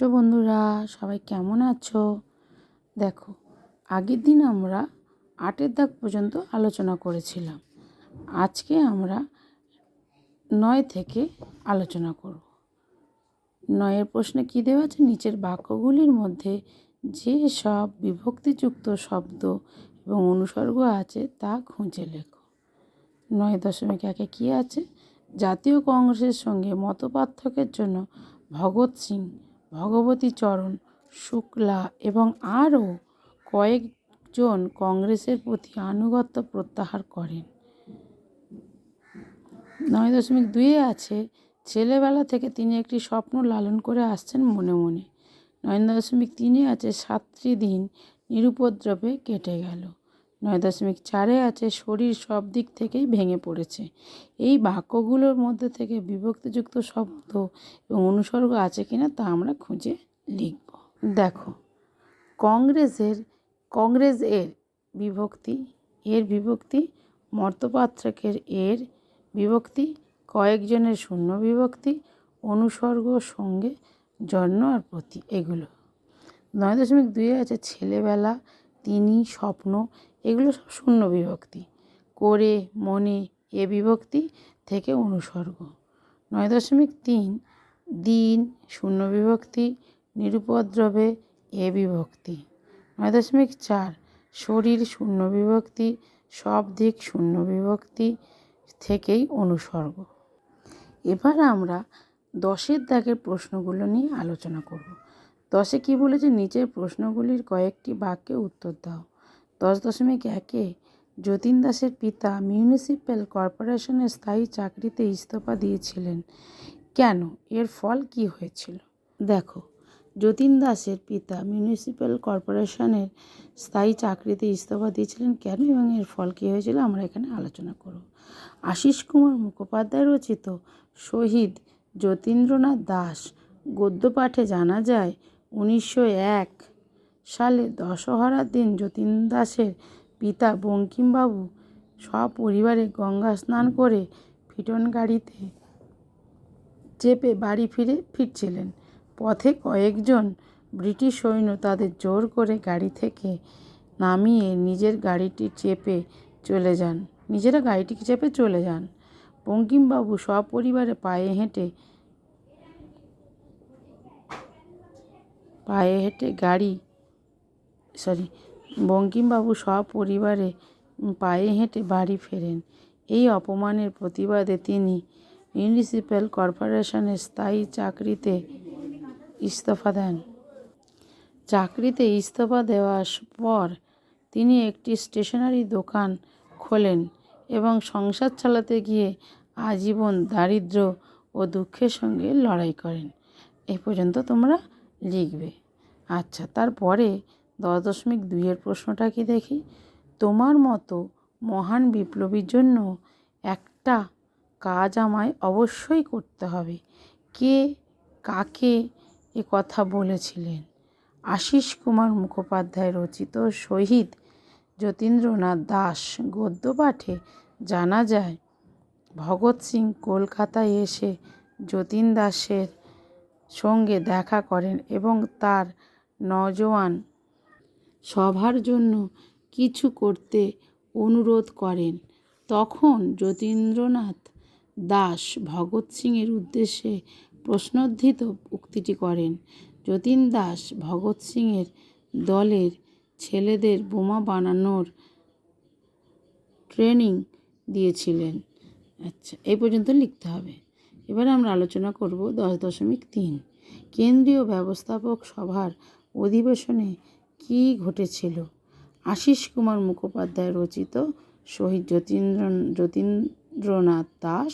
ছোট্ট বন্ধুরা, সবাই কেমন আছো? দেখো, আগের দিন আমরা 8-এর দাগ পর্যন্ত আলোচনা করেছিলাম। আজকে আমরা 9 থেকে আলোচনা করব। 9-এর প্রশ্নে কী দেওয়া আছে? নিচের বাক্যগুলির মধ্যে যে সব বিভক্তিযুক্ত শব্দ এবং অনুসর্গ আছে তা খুঁজে লেখো। 9.1-এ কী আছে? জাতীয় কংগ্রেসের সঙ্গে মতপার্থক্যের জন্য ভগৎ সিং, ভগবতী চরণ শুক্লা এবং আরও কয়েকজন কংগ্রেসের প্রতি আনুগত্য প্রত্যাহার করেন। 9.2-এ আছে ছেলেবেলা থেকে তিনি একটি স্বপ্ন লালন করে আসছেন মনে মনে। 9.3-এ আছে 7টি দিন নিরুপদ্রবে কেটে গেল। 9.4-এ আছে শরীর সব দিক থেকেই ভেঙে পড়েছে। এই বাক্যগুলোর মধ্যে থেকে বিভক্তিযুক্ত শব্দ এবং অনুসর্গ আছে কিনা তা আমরা খুঁজে লিখব। দেখো, কংগ্রেস এর বিভক্তি, মতপার্থক্যের এর বিভক্তি, কয়েকজনের শূন্য বিভক্তি, অনুসর্গ সঙ্গে জন্ম আর প্রতি, এগুলো। 9.2-এ আছে ছেলেবেলা, তিনি, স্বপ্ন, এগুলো সব শূন্য বিভক্তি। করে, মনে, এ বিভক্তি থেকে অনুসর্গ। 9.3 দিন, শূন্য বিভক্তি, নিরুপদ্রবে, এ বিভক্তি। 9.4 শরীর, শূন্য বিভক্তি, সব দিক, শূন্য বিভক্তি থেকেই অনুসর্গ। এবার আমরা 10-এর দাগের প্রশ্নগুলো নিয়ে আলোচনা করব। 10-এ কী বলেছে? নিচের প্রশ্নগুলির কয়েকটি বাক্যে উত্তর দাও। 10.1-এ যতীন দাসের পিতা মিউনিসিপ্যাল কর্পোরেশনের স্থায়ী চাকরিতে ইস্তফা দিয়েছিলেন কেন? এর ফল কী হয়েছিল? দেখো, যতীন দাসের পিতা মিউনিসিপ্যাল কর্পোরেশনের স্থায়ী চাকরিতে ইস্তফা দিয়েছিলেন কেন এবং এর ফল কী হয়েছিল আমরা এখানে আলোচনা করব। আশিস কুমার মুখোপাধ্যায় রচিত শহীদ যতীন্দ্রনাথ দাস গদ্য পাঠে জানা যায় 1901 সালে দশহরার দিন যতীন দাসের পিতা বঙ্কিমবাবু সপরিবারে গঙ্গা স্নান করে ফিটন গাড়িতে চেপে বাড়ি ফিরছিলেন। পথে কয়েকজন ব্রিটিশ সৈন্য তাদের জোর করে গাড়ি থেকে নামিয়ে নিজেরা গাড়িটিকে চেপে চলে যান। বঙ্কিমবাবু সপরিবারে পায়ে হেঁটে বাড়ি ফেরেন। এই অপমানের প্রতিবাদে তিনি মিউনিসিপ্যাল কর্পোরেশনের স্থায়ী চাকরিতে ইস্তফা দেন। চাকরিতে ইস্তফা দেওয়ার পর তিনি একটি স্টেশনারি দোকান খোলেন এবং সংসার চালাতে গিয়ে আজীবন দারিদ্র্য ও দুঃখের সঙ্গে লড়াই করেন। এই পর্যন্ত তোমরা লিখবে। আচ্ছা, তারপরে 10.2-এর প্রশ্নটা কি দেখি? তোমার মতো মহান বিপ্লবীর জন্য একটা কাজ আমায় অবশ্যই করতে হবে। কে কাকে এ কথা বলেছিলেন? আশিস কুমার মুখোপাধ্যায় রচিত শহীদ যতীন্দ্রনাথ দাস গদ্য পাঠে জানা যায় ভগৎ সিং কলকাতায় এসে যতীন দাসের সঙ্গে দেখা করেন এবং তার নওজোয়ান সভার জন্য কিছু করতে অনুরোধ করেন। তখন যতীন্দ্রনাথ দাস ভগৎ সিংয়ের উদ্দেশ্যে প্রশ্নোদ্ধৃত উক্তিটি করেন। যতীন দাস ভগৎ সিংয়ের দলের ছেলেদের বোমা বানানোর ট্রেনিং দিয়েছিলেন। আচ্ছা, এই পর্যন্ত লিখতে হবে। এবারে আমরা আলোচনা করব 10.3 কেন্দ্রীয় ব্যবস্থাপক সভার অধিবেশনে কী ঘটেছিল? আশিস কুমার মুখোপাধ্যায় রচিত শহীদ যতীন্দ্রনাথ দাস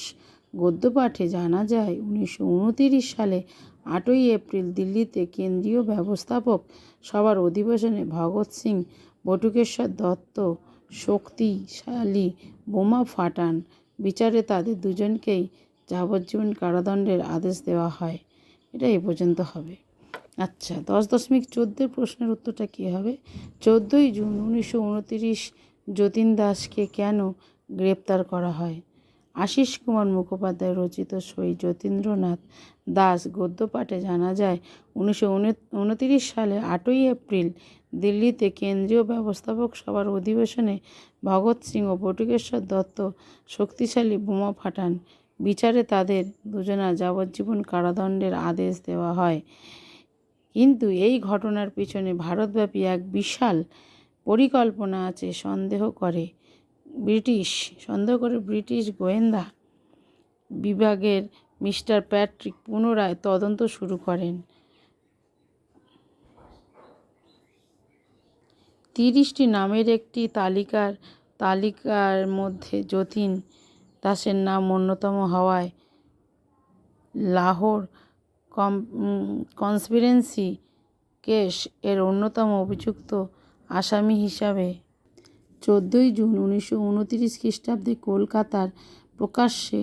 গদ্য পাঠে জানা যায় 1929 সালে 8ই এপ্রিল দিল্লিতে কেন্দ্রীয় ব্যবস্থাপক সভার অধিবেশনে ভগৎ সিং, বটুকেশ্বর দত্ত শক্তিশালী বোমা ফাটান। বিচারে তাদের দুজনকেই যাবজ্জীবন কারাদণ্ডের আদেশ দেওয়া হয়। এটা এই পর্যন্ত হবে। আচ্ছা, 10.14 প্রশ্নের উত্তরটা কী হবে? 14ই জুন 1929 যতীন দাসকে কেন গ্রেপ্তার করা হয়? আশিস কুমার মুখোপাধ্যায় রচিত সই যতীন্দ্রনাথ দাস গদ্য পাঠে জানা যায় 1929 সালে 8ই এপ্রিল দিল্লিতে কেন্দ্রীয় ব্যবস্থাপক সভার অধিবেশনে ভগৎ সিং ও বটুকেশ্বর দত্ত শক্তিশালী বোমা ফাটান। বিচারে তাদের দুজনার যাবজ্জীবন কারাদণ্ডের আদেশ দেওয়া হয়। কিন্তু এই ঘটনার পিছনে ভারতব্যাপী এক বিশাল পরিকল্পনা আছে সন্দেহ করে ব্রিটিশ গোয়েন্দা বিভাগের মিস্টার প্যাট্রিক পুনরায় তদন্ত শুরু করেন। 30টি নামের একটি তালিকার মধ্যে যতীন দাসের নাম অন্যতম হওয়ায় লাহোর কনস্পিরেন্সি কেস এর অন্যতম অভিযুক্ত আসামি হিসাবে 14 জুন 1929 খ্রিস্টাব্দে কলকাতার প্রকাশ্যে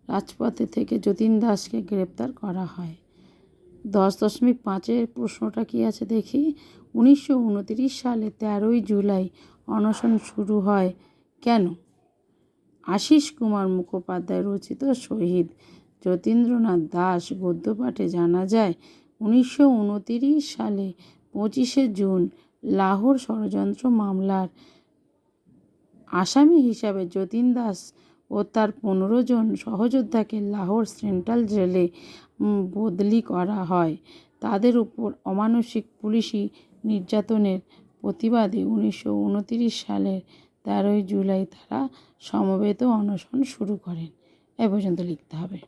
রাজপথে থেকে যতীন দাসকে গ্রেপ্তার করা হয়। 10.5-এর প্রশ্নটা কি আছে দেখি। 1929 সালে 13ই জুলাই অনশন শুরু হয় কেন? আশিস কুমার মুখোপাধ্যায় রচিত শহীদ যতীন্দ্রনাথ দাস গদ্যপাঠে জানা যায় 1929 সালে 25শে জুন লাহোর ষড়যন্ত্র মামলার আসামি হিসাবে যতীন দাস ও তার 15 জন সহযোদ্ধাকে লাহোর সেন্ট্রাল জেলে বদলি করা হয়। তাদের উপর অমানুষিক পুলিশি নির্যাতনের প্রতিবাদে 1929 সালের 13ই জুলাই তারা সমবেত অনশন শুরু করেন। এ পর্যন্ত লিখতে হবে।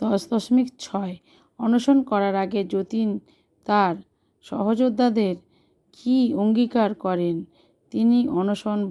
10.6 অনশন করার আগে যতীন তার সহযোদ্ধাদের কি অঙ্গীকার করেন? তিনি অনশন